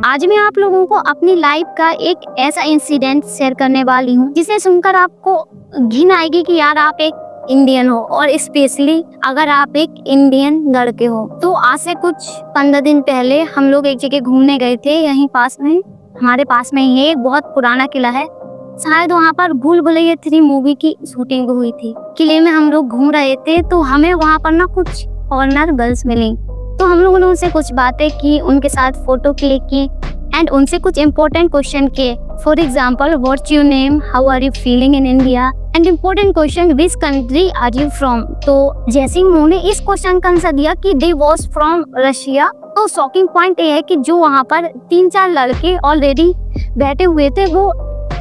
आज मैं आप लोगों को अपनी लाइफ का एक ऐसा इंसिडेंट शेयर करने वाली हूँ जिसे सुनकर आपको घिन आएगी कि यार आप एक इंडियन हो, और स्पेशली अगर आप एक इंडियन लड़के हो। तो आज से कुछ 15 दिन पहले हम लोग एक जगह घूमने गए थे। यहीं पास में, हमारे पास में ही एक बहुत पुराना किला है, शायद वहाँ पर भूल भुलैया 3 मूवी की शूटिंग हुई थी। किले में हम लोग घूम रहे थे तो हमें वहाँ पर ना कुछ फॉरेनर गर्ल्स मिली। तो हम लोगों ने उनसे कुछ बातें की, उनके साथ फोटो क्लिक की एंड उनसे कुछ इम्पोर्टेंट क्वेश्चन किए। For example, what's your name, how are you feeling in India, and important question, which country are you from. तो जैसे ही उन्होंने इस क्वेश्चन का आंसर दिया कि दे वॉज फ्रॉम रशिया, तो शॉकिंग पॉइंट ये है कि जो वहाँ पर 3-4 लड़के ऑलरेडी बैठे हुए थे वो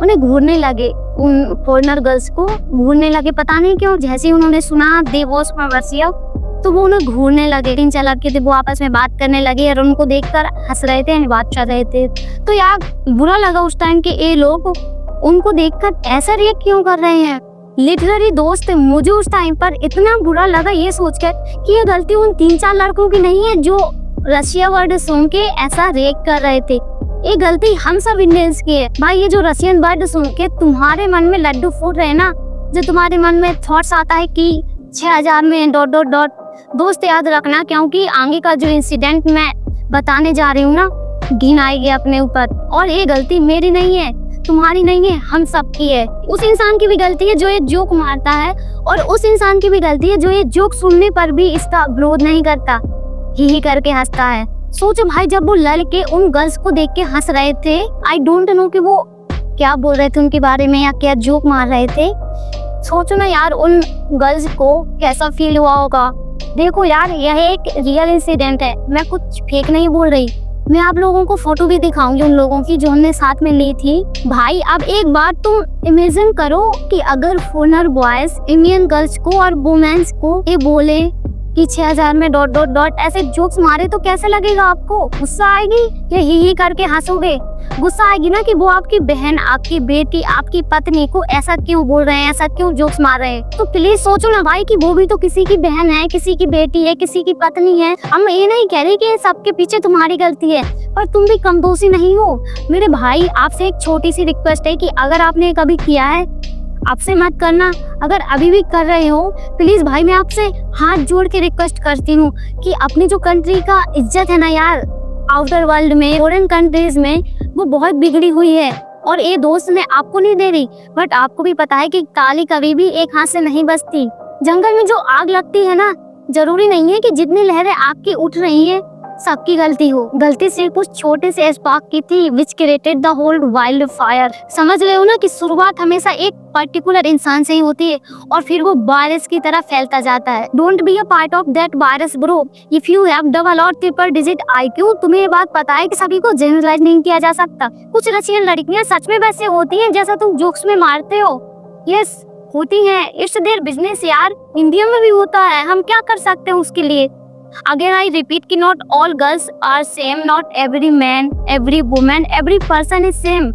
उन्हें घूरने लगे, उन फॉरेनर गर्ल्स को घूरने लगे। पता नहीं क्यों, जैसे ही उन्होंने सुना दे वॉज फ्रॉम रशिया तो वो उन्हें घूरने लगे। 3-4 लड़के थे, वो आपस में बात करने लगे और उनको देखकर हंस रहे थे, बात कर रहे थे। तो यार बुरा लगा उस टाइम के ये लोग उनको देखकर ऐसा रिएक्ट क्यों कर रहे हैं। लिटरली दोस्त, मुझे उस टाइम पर इतना बुरा लगा ये सोचकर कि ये गलती उन 3-4 लड़कों की नहीं है जो रशिया वर्ड सुन के ऐसा रिएक्ट कर रहे थे। ये गलती हम सब इंडियंस की है। भाई ये जो रशियन वर्ड सुन के तुम्हारे मन में लड्डू फूट रहे ना, जो तुम्हारे मन में थॉट्स आता है कि 6000 में ... दोस्त याद रखना, क्योंकि आगे का जो इंसिडेंट मैं बताने जा रही हूँ ना, घिन आएगी अपने ऊपर। और ये गलती मेरी नहीं है, तुम्हारी नहीं है, हम सब की है। उस इंसान की भी गलती है जो ये जोक मारता है, और उस इंसान की भी गलती है जो ये जोक सुनने पर भी इसका विरोध नहीं करता, ही करके हंसता है। सोचो भाई, जब वो लड़के उन गर्ल्स को देख के हंस रहे थे, आई डोंट नो कि वो क्या बोल रहे थे उनके बारे में या क्या जोक मार रहे थे। सोचो ना यार, उन गर्ल्स को कैसा फील हुआ होगा। देखो यार, यह एक रियल इंसिडेंट है, मैं कुछ फेक नहीं बोल रही। मैं आप लोगों को फोटो भी दिखाऊंगी उन लोगों की जो हमने साथ में ली थी। भाई अब एक बार तुम इमेजिन करो कि अगर फॉरेनर बॉयज इंडियन गर्ल्स को और वुमेन्स को ये बोले कि 6000 में ... ऐसे जोक्स मारे तो कैसे लगेगा आपको? गुस्सा आएगी या ही करके हंसोगे? गुस्सा आएगी ना कि वो आपकी बहन, आपकी बेटी, आपकी पत्नी को ऐसा क्यों बोल रहे हैं, ऐसा क्यों जोक्स मार रहे हैं। तो प्लीज सोचो ना भाई कि वो भी तो किसी की बहन है, किसी की बेटी है, किसी की पत्नी है। हम ये नहीं कह रहे कि सबके पीछे तुम्हारी गलती है, पर तुम भी कम दोषी नहीं हो। मेरे भाई आपसे एक छोटी सी रिक्वेस्ट है कि अगर आपने कभी किया है, आपसे मत करना। अगर अभी भी कर रहे हो, प्लीज भाई मैं आपसे हाथ जोड़ के रिक्वेस्ट करती हूँ कि अपनी जो कंट्री का इज्जत है ना यार, आउटर वर्ल्ड में, फॉरेन कंट्रीज में, वो बहुत बिगड़ी हुई है। और ये दोस्त मैं आपको नहीं दे रही, बट आपको भी पता है कि ताली कभी भी एक हाथ से नहीं बजती। जंगल में जो आग लगती है ना, जरूरी नहीं है कि जितनी लहरें आग की उठ रही है सबकी गलती हो। गलती सिर्फ कुछ छोटे से स्पार्क की थी, which created the whole wild fire. समझ रहे हो ना कि शुरुआत हमेशा एक पर्टिकुलर इंसान से ही होती है और फिर वो वायरस की तरह फैलता जाता है। Don't be a part of that virus bro. If you have double और ट्रिपल डिजिट IQ, तुम्हें ये बात पता है कि सभी को जनरलाइज नहीं किया जा सकता। कुछ रशियन लड़कियां सच में वैसे होती हैं जैसा तुम जोक्स में मारते हो। यस, होती हैं। इट्स देयर बिजनेस यार, इंडिया में भी होता है, हम क्या कर सकते हैं उसके लिए। Again I repeat कि not all girls are same, not every man, every woman, every person is same।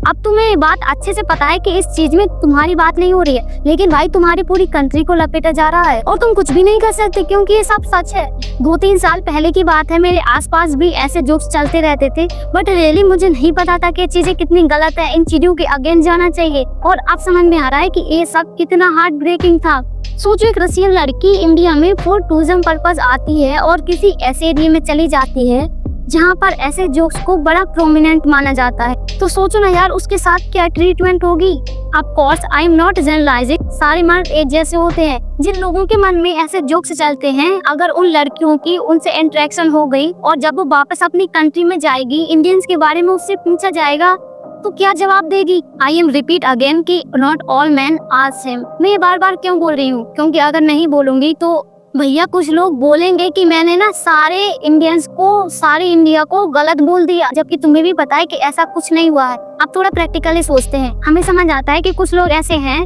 अब तुम्हें ये बात अच्छे से पता है कि इस चीज में तुम्हारी बात नहीं हो रही है, लेकिन भाई तुम्हारी पूरी कंट्री को लपेटा जा रहा है और तुम कुछ भी नहीं कर सकते क्योंकि ये सब सच है। 2-3 साल पहले की बात है, मेरे आसपास भी ऐसे जोक्स चलते रहते थे, बट रियली मुझे नहीं पता था कि ये चीजें कितनी गलत है। इन चीजों के अगेंस्ट जाना चाहिए, और अब समझ में आ रहा है कि ये सब कितना हार्ट ब्रेकिंग था। सोचो, एक रशियन लड़की इंडिया में फॉर टूरिज्म पर्पस आती है और किसी ऐसे एरिया में चली जाती है जहाँ पर ऐसे जोक्स को बड़ा प्रोमिनेंट माना जाता है। तो सोचो ना यार, उसके साथ क्या ट्रीटमेंट होगी। Of course I am not generalising, सारे मर्द एक जैसे होते हैं। जिन लोगों के मन में ऐसे जोक्स चलते हैं, अगर उन लड़कियों की उनसे इंटरेक्शन हो गई और जब वो वापस अपनी कंट्री में जाएगी, इंडियंस के बारे में उससे पूछा जाएगा तो क्या जवाब देगी? आई एम रिपीट अगेन कि not all man are same. मैं ये बार बार क्यों बोल रही हूँ, क्योंकि अगर नहीं बोलूंगी तो भैया कुछ लोग बोलेंगे कि मैंने ना सारे इंडियंस को, सारे इंडिया को गलत बोल दिया, जबकि तुम्हें भी पता है कि ऐसा कुछ नहीं हुआ है। आप थोड़ा प्रैक्टिकली सोचते हैं, हमें समझ आता है कि कुछ लोग ऐसे हैं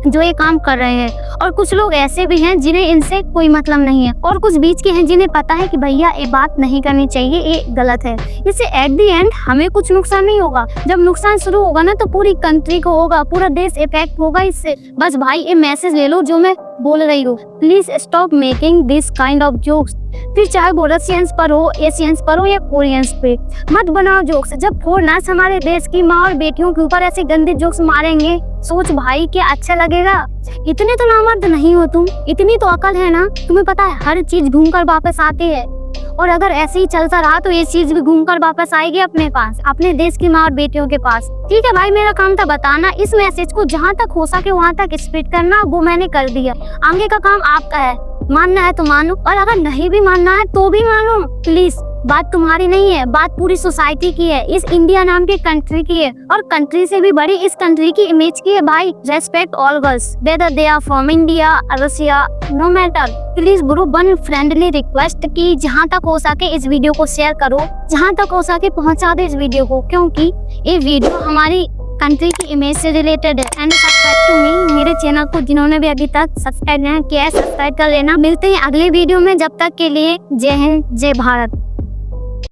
जो ये काम कर रहे हैं, और कुछ लोग ऐसे भी हैं जिन्हें इनसे कोई मतलब नहीं है, और कुछ बीच के हैं जिन्हें पता है कि भैया ये बात नहीं करनी चाहिए, ये गलत है। इससे एट द एंड हमें कुछ नुकसान नहीं होगा। जब नुकसान शुरू होगा ना तो पूरी कंट्री को होगा, पूरा देश इफेक्ट होगा इससे। बस भाई ये मैसेज ले लो जो मैं बोल रही हो, please stop making this kind of jokes. फिर चाहे वो रशियंस पर हो, एशियंस पर हो या कोरियंस पे, मत बनाओ जोक्स। जब फॉरेनर्स हमारे देश की माँ और बेटियों के ऊपर ऐसे गंदे जोक्स मारेंगे, सोच भाई क्या अच्छा लगेगा। इतने तो नामर्द नहीं हो तुम, इतनी तो अकल है ना, तुम्हें पता है हर चीज घूम कर वापस आती है। और अगर ऐसे ही चलता रहा तो ये चीज भी घूम कर वापस आएगी अपने पास, अपने देश की माँ और बेटियों के पास। ठीक है भाई, मेरा काम था बताना, इस मैसेज को जहाँ तक हो सके वहाँ तक स्प्रेड करना, वो मैंने कर दिया। आगे का काम आपका है, मानना है तो मानो, और अगर नहीं भी मानना है तो भी मानो। प्लीज, बात तुम्हारी नहीं है, बात पूरी सोसाइटी की है, इस इंडिया नाम की कंट्री की है, और कंट्री से भी बड़ी इस कंट्री की इमेज की है भाई। Respect all girls whether they are from India, Russia, no matter. Please bro, one friendly request की जहाँ तक हो सके इस वीडियो को शेयर करो, जहाँ तक हो सके पहुँचा दे इस वीडियो को, क्योंकि ये वीडियो हमारी कंट्री की इमेज से रिलेटेड है। एंड सब्सक्राइब टू मी, मेरे चैनल को जिन्होंने भी अभी तक सब्सक्राइब नहीं किया है सब्सक्राइब कर लेना। मिलते हैं अगले वीडियो में, जब तक के लिए जय हिंद, जय भारत।